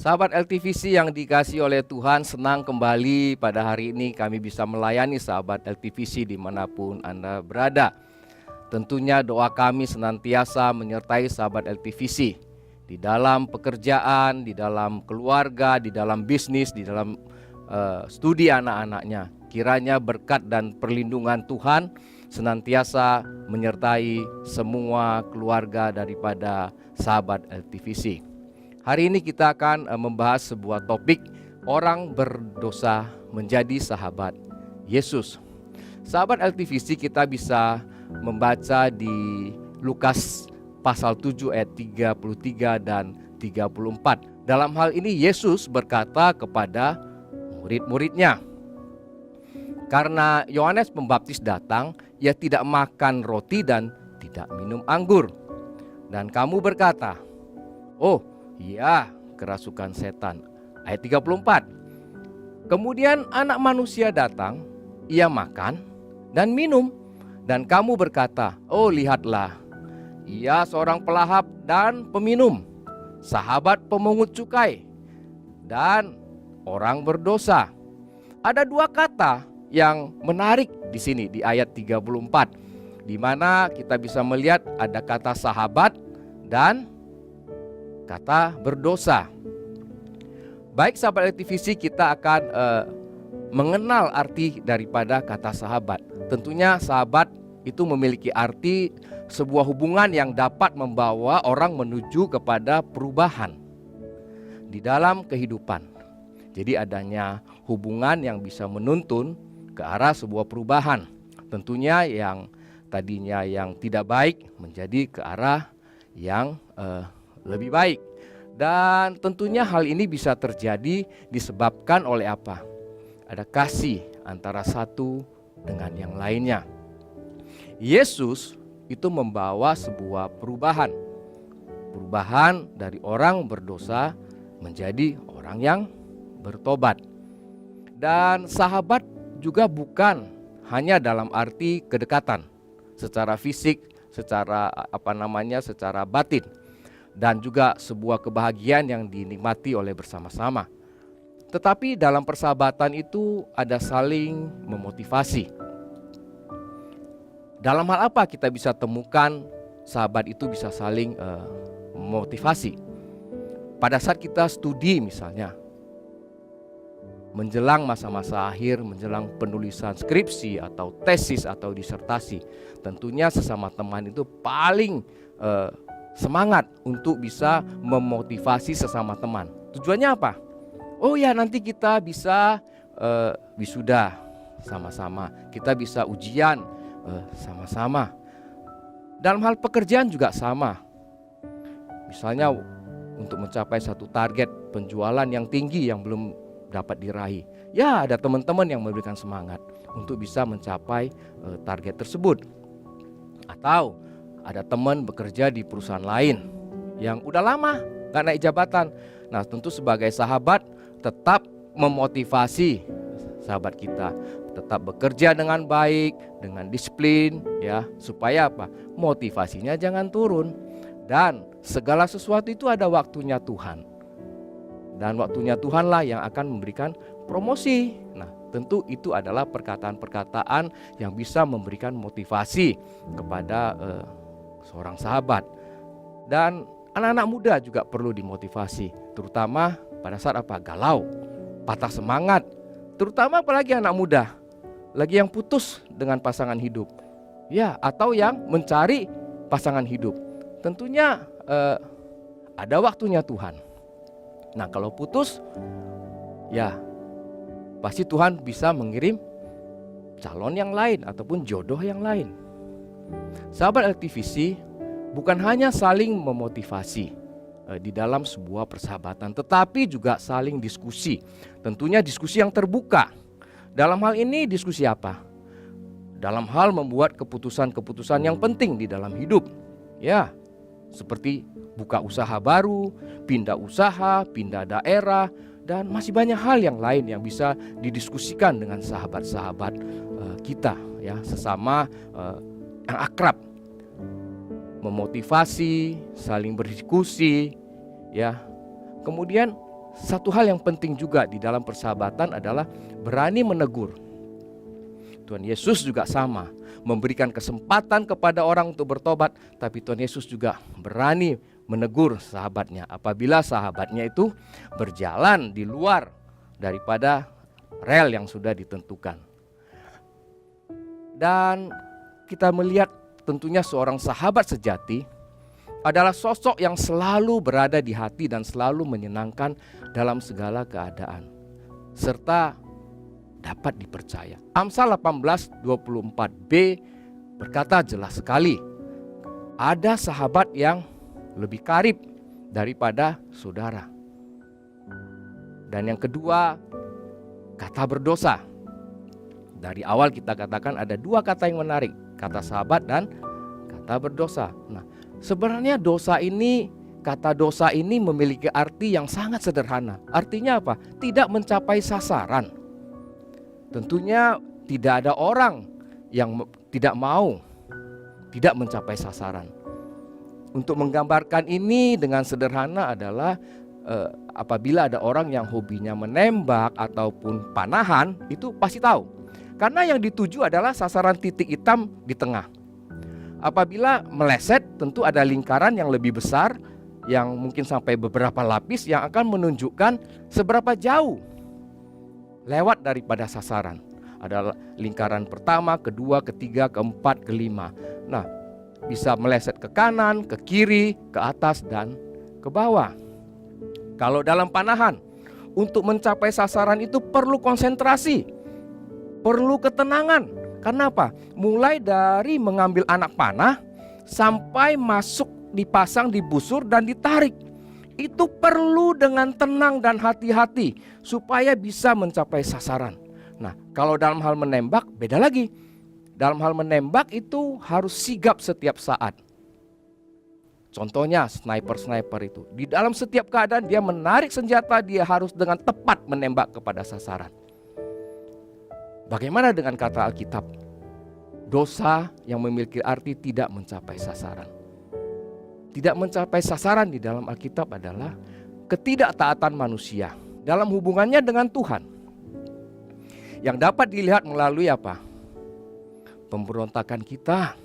Sahabat LTVC yang dikasihi oleh Tuhan, senang kembali pada hari ini kami bisa melayani sahabat LTVC dimanapun Anda berada. Tentunya doa kami senantiasa menyertai sahabat LTVC di dalam pekerjaan, di dalam keluarga, di dalam bisnis, di dalam studi anak-anaknya. Kiranya berkat dan perlindungan Tuhan senantiasa menyertai semua keluarga daripada sahabat LTVC. Hari ini kita akan membahas sebuah topik, orang berdosa menjadi sahabat Yesus. Sahabat LTVC, kita bisa membaca di Lukas pasal 7 ayat 33 dan 34. Dalam hal ini Yesus berkata kepada murid-muridnya, karena Yohanes Pembaptis datang, ia tidak makan roti dan tidak minum anggur. Dan kamu berkata, oh iya, kerasukan setan. Ayat 34. Kemudian anak manusia datang, ia makan dan minum. Dan kamu berkata, oh lihatlah, ia seorang pelahap dan peminum, sahabat pemungut cukai, dan orang berdosa. Ada dua kata yang menarik di sini di ayat 34, di mana kita bisa melihat ada kata sahabat dan kata berdosa. Baik sahabat LTVC, kita akan mengenal arti daripada kata sahabat. Tentunya sahabat itu memiliki arti sebuah hubungan yang dapat membawa orang menuju kepada perubahan di dalam kehidupan. Jadi adanya hubungan yang bisa menuntun ke arah sebuah perubahan. Tentunya yang tadinya yang tidak baik menjadi ke arah yang lebih baik. Dan tentunya hal ini bisa terjadi disebabkan oleh apa? Ada kasih antara satu dengan yang lainnya. Yesus itu membawa sebuah perubahan. Perubahan dari orang berdosa menjadi orang yang bertobat. Dan sahabat juga bukan hanya dalam arti kedekatan secara fisik, secara secara batin, dan juga sebuah kebahagiaan yang dinikmati oleh bersama-sama. Tetapi dalam persahabatan itu ada saling memotivasi. Dalam hal apa kita bisa temukan sahabat itu bisa saling memotivasi? Pada saat kita studi misalnya, menjelang masa-masa akhir, menjelang penulisan skripsi atau tesis atau disertasi, tentunya sesama teman itu paling semangat untuk bisa memotivasi sesama teman. Tujuannya apa? Oh ya, nanti kita bisa wisuda sama-sama, kita bisa ujian sama-sama. Dalam hal pekerjaan juga sama. Misalnya untuk mencapai satu target penjualan yang tinggi yang belum dapat diraih, ya ada teman-teman yang memberikan semangat untuk bisa mencapai target tersebut. Atau ada teman bekerja di perusahaan lain yang udah lama gak naik jabatan. Nah tentu sebagai sahabat tetap memotivasi sahabat kita, tetap bekerja dengan baik, dengan disiplin ya, supaya apa? Motivasinya jangan turun. Dan segala sesuatu itu ada waktunya Tuhan. Dan waktunya Tuhanlah yang akan memberikan promosi. Nah tentu itu adalah perkataan-perkataan yang bisa memberikan motivasi kepada seorang sahabat. Dan anak-anak muda juga perlu dimotivasi, terutama pada saat apa? Galau, patah semangat. Terutama apalagi anak muda lagi yang putus dengan pasangan hidup, ya, atau yang mencari pasangan hidup. Tentunya ada waktunya Tuhan. Nah kalau putus, ya pasti Tuhan bisa mengirim calon yang lain ataupun jodoh yang lain. Sahabat LTVC, bukan hanya saling memotivasi di dalam sebuah persahabatan, tetapi juga saling diskusi. Tentunya diskusi yang terbuka. Dalam hal ini diskusi apa? Dalam hal membuat keputusan-keputusan yang penting di dalam hidup. Ya, seperti buka usaha baru, pindah usaha, pindah daerah, dan masih banyak hal yang lain yang bisa didiskusikan dengan sahabat-sahabat kita ya, sesama yang akrab. Memotivasi, saling berdiskusi ya. Kemudian satu hal yang penting juga di dalam persahabatan adalah berani menegur. Tuhan Yesus juga sama, memberikan kesempatan kepada orang untuk bertobat, tapi Tuhan Yesus juga berani menegur sahabatnya apabila sahabatnya itu berjalan di luar daripada rel yang sudah ditentukan. Dan kita melihat tentunya seorang sahabat sejati adalah sosok yang selalu berada di hati dan selalu menyenangkan dalam segala keadaan, serta dapat dipercaya. Amsal 18:24b berkata jelas sekali, ada sahabat yang lebih karib daripada saudara. Dan yang kedua, kata berdosa. Dari awal kita katakan ada dua kata yang menarik, kata sahabat dan kata berdosa. Nah, sebenarnya kata dosa ini memiliki arti yang sangat sederhana. Artinya apa? Tidak mencapai sasaran. Tentunya tidak ada orang yang tidak mau tidak mencapai sasaran. Untuk menggambarkan ini dengan sederhana adalah apabila ada orang yang hobinya menembak ataupun panahan, itu pasti tahu. Karena yang dituju adalah sasaran titik hitam di tengah. Apabila meleset, tentu ada lingkaran yang lebih besar yang mungkin sampai beberapa lapis yang akan menunjukkan seberapa jauh lewat daripada sasaran. Ada lingkaran pertama, kedua, ketiga, keempat, kelima. Nah, bisa meleset ke kanan, ke kiri, ke atas, dan ke bawah. Kalau dalam panahan, untuk mencapai sasaran itu perlu konsentrasi, perlu ketenangan. Karena apa? Mulai dari mengambil anak panah sampai masuk dipasang di busur dan ditarik. Itu perlu dengan tenang dan hati-hati supaya bisa mencapai sasaran. Nah, kalau dalam hal menembak beda lagi. Dalam hal menembak itu harus sigap setiap saat. Contohnya sniper itu. Di dalam setiap keadaan dia menarik senjata, dia harus dengan tepat menembak kepada sasaran. Bagaimana dengan kata Alkitab? Dosa yang memiliki arti tidak mencapai sasaran. Tidak mencapai sasaran di dalam Alkitab adalah ketidaktaatan manusia dalam hubungannya dengan Tuhan. Yang dapat dilihat melalui apa? Pemberontakan kita,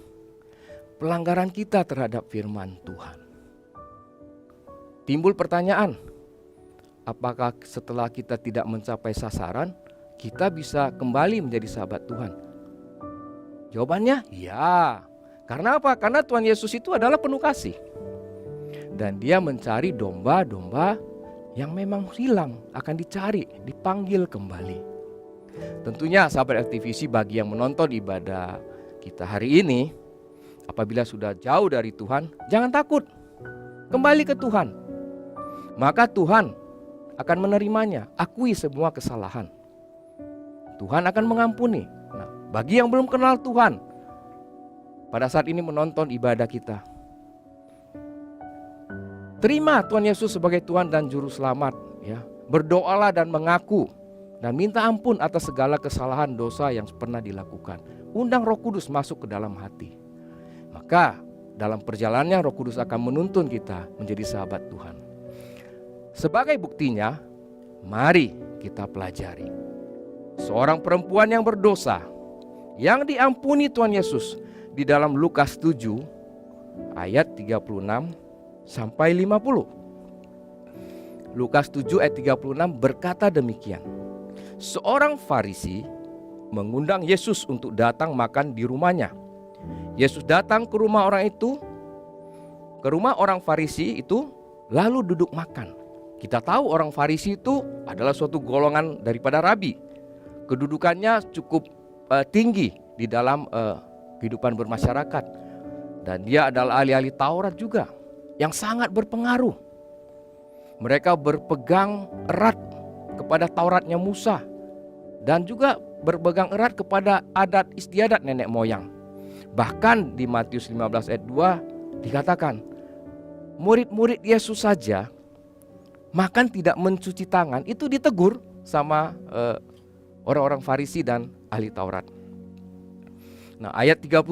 pelanggaran kita terhadap firman Tuhan. Timbul pertanyaan, apakah setelah kita tidak mencapai sasaran, kita bisa kembali menjadi sahabat Tuhan? Jawabannya, ya. Karena apa? Karena Tuhan Yesus itu adalah penuh kasih. Dan dia mencari domba-domba yang memang hilang, akan dicari, dipanggil kembali. Tentunya sahabat LTVC, bagi yang menonton ibadah kita hari ini, apabila sudah jauh dari Tuhan, jangan takut. Kembali ke Tuhan. Maka Tuhan akan menerimanya. Akui semua kesalahan. Tuhan akan mengampuni. Nah, bagi yang belum kenal Tuhan, pada saat ini menonton ibadah kita, terima Tuhan Yesus sebagai Tuhan dan Juru Selamat. Ya, berdoalah dan mengaku dan minta ampun atas segala kesalahan dosa yang pernah dilakukan. Undang Roh Kudus masuk ke dalam hati. Maka dalam perjalanannya Roh Kudus akan menuntun kita menjadi sahabat Tuhan. Sebagai buktinya, mari kita pelajari. Seorang perempuan yang berdosa, yang diampuni Tuhan Yesus di dalam Lukas 7 ayat 36 sampai 50. Lukas 7 ayat 36 berkata demikian. Seorang Farisi mengundang Yesus untuk datang makan di rumahnya. Yesus datang ke rumah orang itu, ke rumah orang Farisi itu, lalu duduk makan. Kita tahu orang Farisi itu adalah suatu golongan daripada rabi. Kedudukannya cukup tinggi di dalam kehidupan bermasyarakat. Dan dia adalah ahli-ahli Taurat juga yang sangat berpengaruh. Mereka berpegang erat kepada Tauratnya Musa dan juga berpegang erat kepada adat istiadat nenek moyang. Bahkan di Matius 15 ayat 2 dikatakan, murid-murid Yesus saja makan tidak mencuci tangan, itu ditegur sama orang-orang Farisi dan ahli Taurat. Nah, ayat 37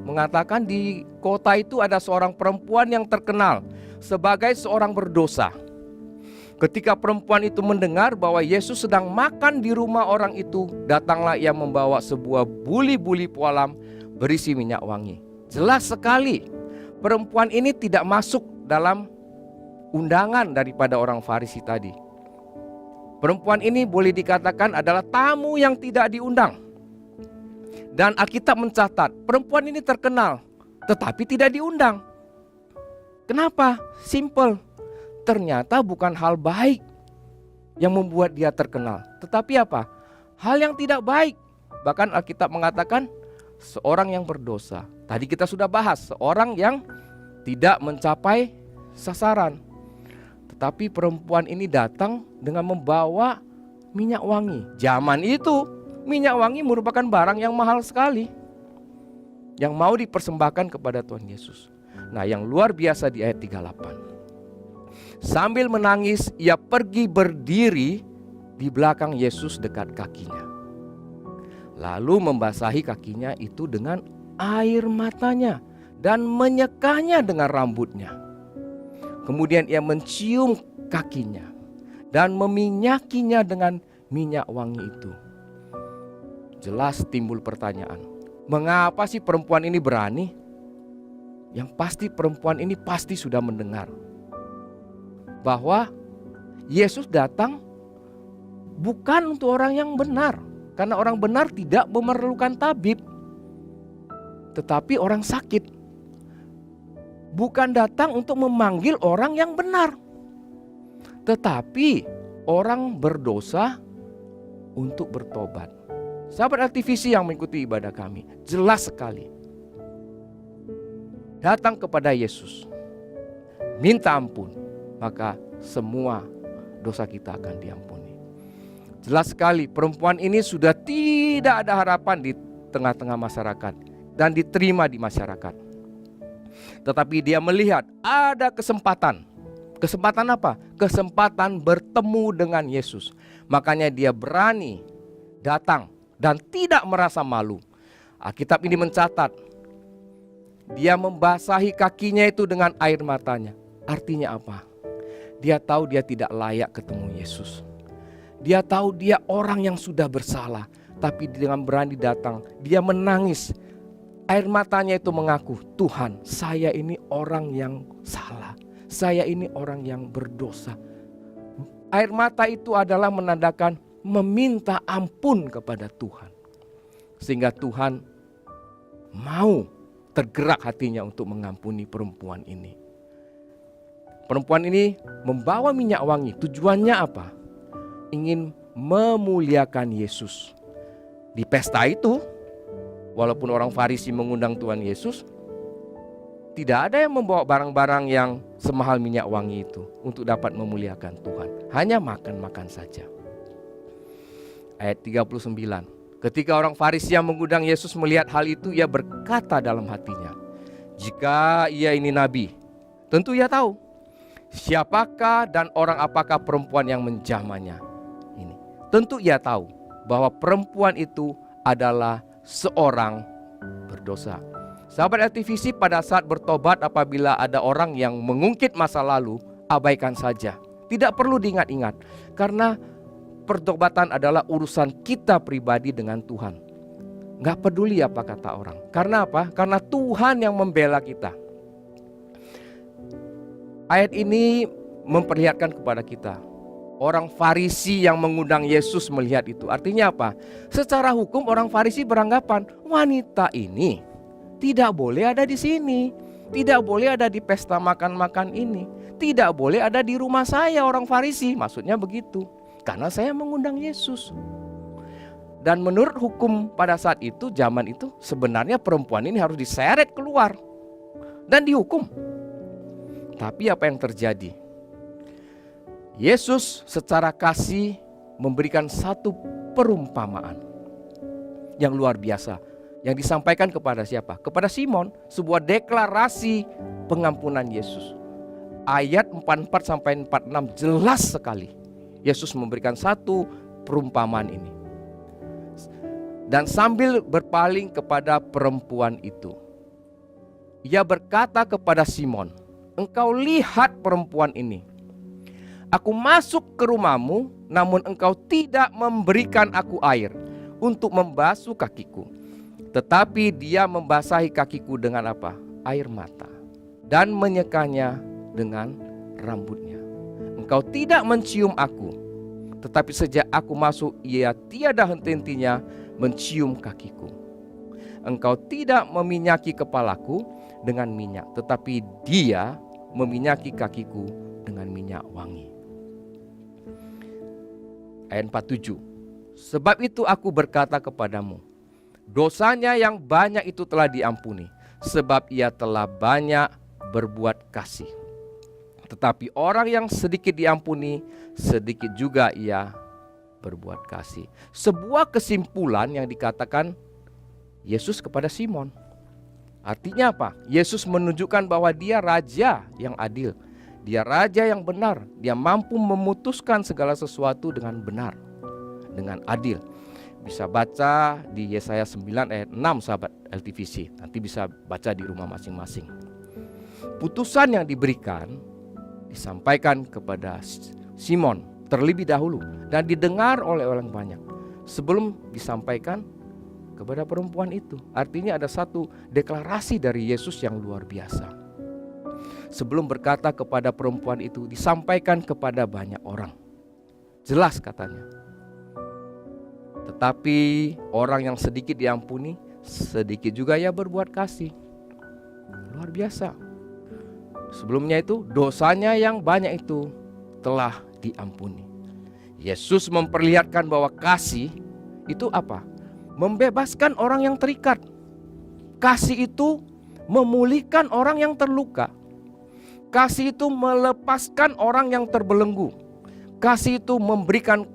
mengatakan di kota itu ada seorang perempuan yang terkenal sebagai seorang berdosa. Ketika perempuan itu mendengar bahwa Yesus sedang makan di rumah orang itu, datanglah ia membawa sebuah buli-buli pualam berisi minyak wangi. Jelas sekali, perempuan ini tidak masuk dalam undangan daripada orang Farisi tadi. Perempuan ini boleh dikatakan adalah tamu yang tidak diundang. Dan Alkitab mencatat, perempuan ini terkenal, tetapi tidak diundang. Kenapa? Simple. Ternyata bukan hal baik yang membuat dia terkenal, tetapi apa? Hal yang tidak baik. Bahkan Alkitab mengatakan seorang yang berdosa. Tadi kita sudah bahas, seorang yang tidak mencapai sasaran. Tetapi perempuan ini datang dengan membawa minyak wangi. Zaman itu minyak wangi merupakan barang yang mahal sekali, yang mau dipersembahkan kepada Tuhan Yesus. Nah, yang luar biasa di ayat 38. Sambil menangis, ia pergi berdiri di belakang Yesus dekat kakinya. Lalu membasahi kakinya itu dengan air matanya dan menyekanya dengan rambutnya. Kemudian ia mencium kakinya dan meminyakinya dengan minyak wangi itu. Jelas timbul pertanyaan, mengapa sih perempuan ini berani? Yang pasti perempuan ini pasti sudah mendengar bahwa Yesus datang bukan untuk orang yang benar, karena orang benar tidak memerlukan tabib, tetapi orang sakit. Bukan datang untuk memanggil orang yang benar, tetapi orang berdosa untuk bertobat. Sahabat LTVC yang mengikuti ibadah kami, jelas sekali datang kepada Yesus, minta ampun, maka semua dosa kita akan diampuni. Jelas sekali perempuan ini sudah tidak ada harapan di tengah-tengah masyarakat dan diterima di masyarakat. Tetapi dia melihat ada kesempatan. Kesempatan apa? Kesempatan bertemu dengan Yesus. Makanya dia berani datang dan tidak merasa malu. Alkitab ini mencatat, dia membasahi kakinya itu dengan air matanya. Artinya apa? Dia tahu dia tidak layak ketemu Yesus. Dia tahu dia orang yang sudah bersalah, tapi dengan berani datang, dia menangis. Air matanya itu mengaku, Tuhan, saya ini orang yang salah. Saya ini orang yang berdosa. Air mata itu adalah menandakan meminta ampun kepada Tuhan. Sehingga Tuhan mau tergerak hatinya untuk mengampuni perempuan ini. Perempuan ini membawa minyak wangi. Tujuannya apa? Ingin memuliakan Yesus. Di pesta itu, walaupun orang Farisi mengundang Tuhan Yesus, tidak ada yang membawa barang-barang yang semahal minyak wangi itu untuk dapat memuliakan Tuhan. Hanya makan-makan saja. Ayat 39. Ketika orang Farisi yang mengundang Yesus melihat hal itu, ia berkata dalam hatinya, jika ia ini nabi, tentu ia tahu siapakah dan orang apakah perempuan yang menjamahnya ini. Tentu ia tahu bahwa perempuan itu adalah seorang berdosa. Sahabat LTVC, pada saat bertobat apabila ada orang yang mengungkit masa lalu, abaikan saja. Tidak perlu diingat-ingat, karena pertobatan adalah urusan kita pribadi dengan Tuhan. Gak peduli apa kata orang. Karena apa? Karena Tuhan yang membela kita. Ayat ini memperlihatkan kepada kita, orang Farisi yang mengundang Yesus melihat itu. Artinya apa? Secara hukum orang Farisi beranggapan wanita ini tidak boleh ada di sini, tidak boleh ada di pesta makan-makan ini, tidak boleh ada di rumah saya orang Farisi. Maksudnya begitu, karena saya mengundang Yesus. Dan menurut hukum pada saat itu, zaman itu, sebenarnya perempuan ini harus diseret keluar dan dihukum. Tapi apa yang terjadi? Yesus secara kasih memberikan satu perumpamaan yang luar biasa, yang disampaikan kepada siapa? Kepada Simon, sebuah deklarasi pengampunan Yesus. Ayat 44 sampai 46 jelas sekali. Yesus memberikan satu perumpamaan ini. Dan sambil berpaling kepada perempuan itu, ia berkata kepada Simon, engkau lihat perempuan ini. Aku masuk ke rumahmu, namun engkau tidak memberikan aku air untuk membasuh kakiku. Tetapi dia membasahi kakiku dengan apa? Air mata, dan menyekanya dengan rambutnya. Engkau tidak mencium aku, tetapi sejak aku masuk ia tiada henti-hentinya mencium kakiku. Engkau tidak meminyaki kepalaku dengan minyak, tetapi dia meminyaki kakiku dengan minyak wangi. Ayat 47. Sebab itu aku berkata kepadamu, dosanya yang banyak itu telah diampuni, sebab ia telah banyak berbuat kasih. Tetapi orang yang sedikit diampuni, sedikit juga ia berbuat kasih. Sebuah kesimpulan yang dikatakan Yesus kepada Simon. Artinya apa? Yesus menunjukkan bahwa dia raja yang adil. Dia raja yang benar. Dia mampu memutuskan segala sesuatu dengan benar, dengan adil. Bisa baca di Yesaya 9 ayat 6 sahabat LTVC. Nanti bisa baca di rumah masing-masing. Putusan yang diberikan disampaikan kepada Simon terlebih dahulu dan didengar oleh orang banyak sebelum disampaikan kepada perempuan itu. Artinya ada satu deklarasi dari Yesus yang luar biasa. Sebelum berkata kepada perempuan itu, disampaikan kepada banyak orang. Jelas katanya. Tetapi orang yang sedikit diampuni, sedikit juga ia berbuat kasih. Luar biasa. Sebelumnya itu dosanya yang banyak itu telah diampuni. Yesus memperlihatkan bahwa kasih itu apa? Membebaskan orang yang terikat. Kasih itu memulihkan orang yang terluka. Kasih itu melepaskan orang yang terbelenggu. Kasih itu memberikan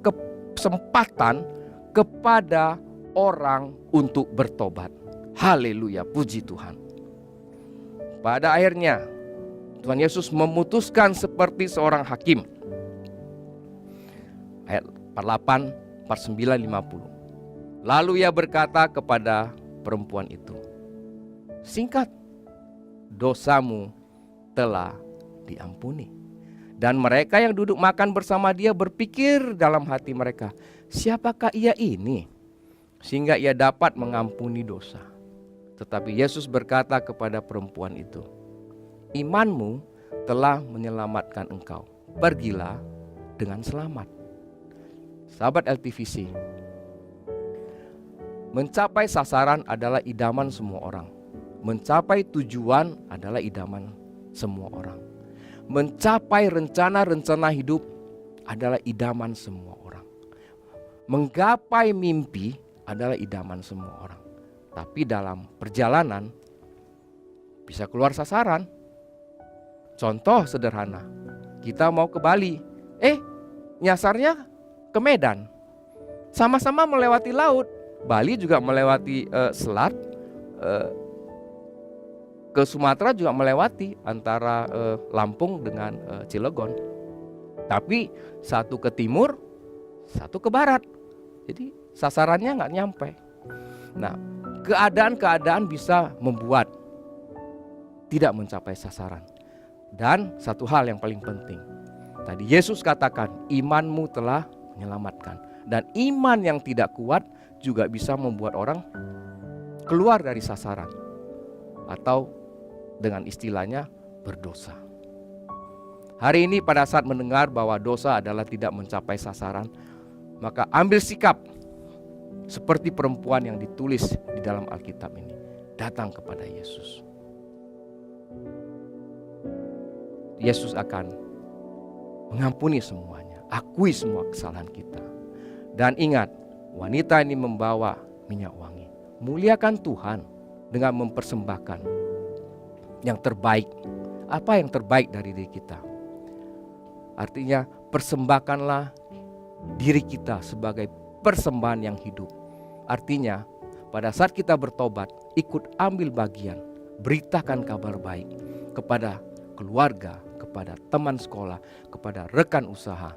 kesempatan kepada orang untuk bertobat. Haleluya, puji Tuhan. Pada akhirnya Tuhan Yesus memutuskan seperti seorang hakim. Ayat 48, 49, 50. Lalu ia berkata kepada perempuan itu, singkat, dosamu telah diampuni. Dan mereka yang duduk makan bersama dia berpikir dalam hati mereka, siapakah ia ini sehingga ia dapat mengampuni dosa? Tetapi Yesus berkata kepada perempuan itu, imanmu telah menyelamatkan engkau. Pergilah dengan selamat. Sahabat LTVC, mencapai sasaran adalah idaman semua orang. Mencapai tujuan adalah idaman semua orang. Mencapai rencana-rencana hidup adalah idaman semua orang. Menggapai mimpi adalah idaman semua orang. Tapi dalam perjalanan bisa keluar sasaran. Contoh sederhana, kita mau ke Bali, nyasarnya ke Medan. Sama-sama melewati laut. Bali juga melewati selat, ke Sumatera juga melewati antara Lampung dengan Cilegon. Tapi satu ke timur, satu ke barat. Jadi sasarannya nggak nyampe. Nah, keadaan-keadaan bisa membuat tidak mencapai sasaran. Dan satu hal yang paling penting, tadi Yesus katakan, imanmu telah menyelamatkan. Dan iman yang tidak kuat juga bisa membuat orang keluar dari sasaran. Atau dengan istilahnya berdosa. Hari ini pada saat mendengar bahwa dosa adalah tidak mencapai sasaran, maka ambil sikap seperti perempuan yang ditulis di dalam Alkitab ini. Datang kepada Yesus. Yesus akan mengampuni semuanya. Akui semua kesalahan kita. Dan ingat, wanita ini membawa minyak wangi. Muliakan Tuhan dengan mempersembahkan yang terbaik. Apa yang terbaik dari diri kita? Artinya persembahkanlah diri kita sebagai persembahan yang hidup. Artinya pada saat kita bertobat, ikut ambil bagian, beritakan kabar baik kepada keluarga, kepada teman sekolah, kepada rekan usaha,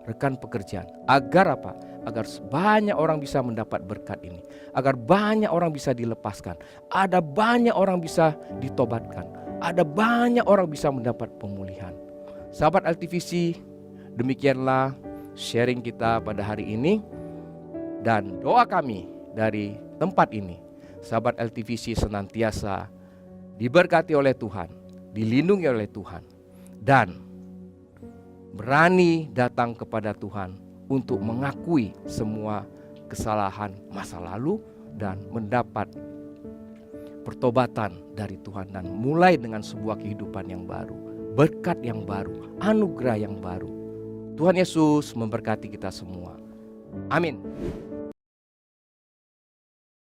rekan pekerjaan. Agar apa? Agar banyak orang bisa mendapat berkat ini. Agar banyak orang bisa dilepaskan. Ada banyak orang bisa ditobatkan. Ada banyak orang bisa mendapat pemulihan. Sahabat LTVC, Demikianlah sharing kita pada hari ini. Dan doa kami dari tempat ini, sahabat LTVC senantiasa diberkati oleh Tuhan, dilindungi oleh Tuhan, dan berani datang kepada Tuhan untuk mengakui semua kesalahan masa lalu dan mendapat pertobatan dari Tuhan dan mulai dengan sebuah kehidupan yang baru, berkat yang baru, anugerah yang baru. Tuhan Yesus memberkati kita semua. Amin.